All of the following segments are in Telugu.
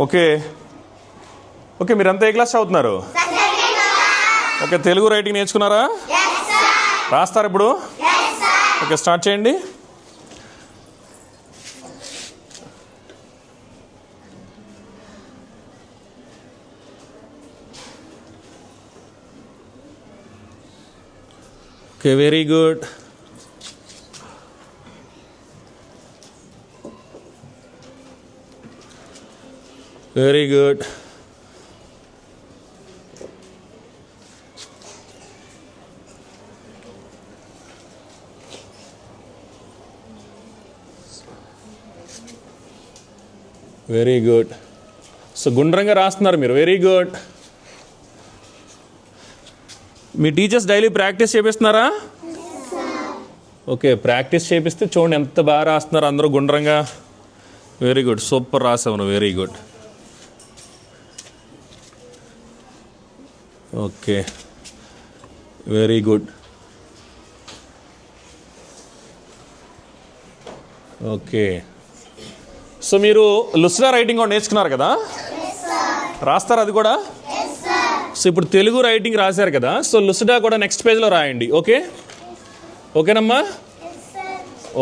ఓకే ఓకే, మీరంతా ఏ క్లాస్ చదువుతున్నారు? ఓకే, తెలుగు రైటింగ్ నేర్చుకున్నారా? రాస్తారు ఇప్పుడు? ఓకే, స్టార్ట్ చేయండి. Okay, very good. Very good. Very good. So గుండ్రంగా రాస్తున్నారు మీరు. Very good. మీ టీచర్స్ డైలీ ప్రాక్టీస్ చేపిస్తున్నారా? ఓకే, ప్రాక్టీస్ చేపిస్తే చూడండి ఎంత బాగా రాస్తున్నారు అందరూ గుండ్రంగా. వెరీ గుడ్, సూపర్ రాసావు. Very good. Okay, very good. Okay, so మీరు లుస్రా రైటింగ్ కూడా నేర్చుకున్నారు కదా? రాస్తారు అది కూడా? సో ఇప్పుడు తెలుగు రైటింగ్ రాశారు కదా, సో లుస్రా కూడా నెక్స్ట్ పేజ్లో రాయండి. ఓకే, ఓకేనమ్మా?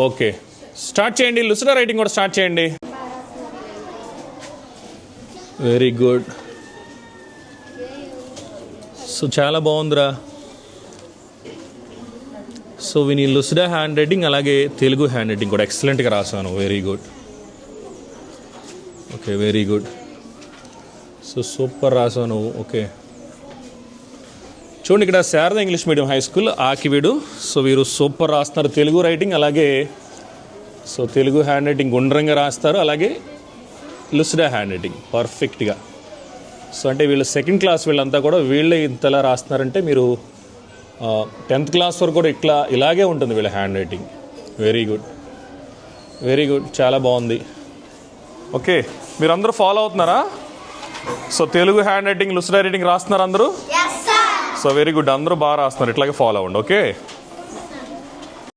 ఓకే, స్టార్ట్ చేయండి. లుస్రా రైటింగ్ కూడా స్టార్ట్ చేయండి. Very good. సో చాలా బాగుందిరా. సో విని లుస్రా హ్యాండ్ రైటింగ్ అలాగే తెలుగు హ్యాండ్ రైటింగ్ కూడా ఎక్సలెంట్గా రాశాను. Very good. Okay, very good. So super రాసావు నువ్వు. ఓకే, చూడండి ఇక్కడ Sharada English medium high school Akividu. So వీరు సూపర్ రాస్తున్నారు తెలుగు రైటింగ్ అలాగే. సో తెలుగు హ్యాండ్ రైటింగ్ గుండ్రంగా రాస్తారు, అలాగే లుస్రా హ్యాండ్ రైటింగ్ పర్ఫెక్ట్గా. సో అంటే వీళ్ళు సెకండ్ క్లాస్ వీళ్ళంతా కూడా వీళ్ళే ఇంతలా రాస్తున్నారంటే మీరు 10th క్లాస్ వరకు కూడా ఇలాగే ఉంటుంది వీళ్ళ hand writing. Very good, very good, చాలా బాగుంది. ఓకే, మీరు అందరూ ఫాలో అవుతున్నారా? సో తెలుగు హ్యాండ్ రైటింగ్ లుస్రా రైటింగ్ రాస్తున్నారు అందరూ? సో వెరీ గుడ్, అందరూ బాగా రాస్తున్నారు. ఇట్లాగే ఫాలో అవ్వండి. ఓకే.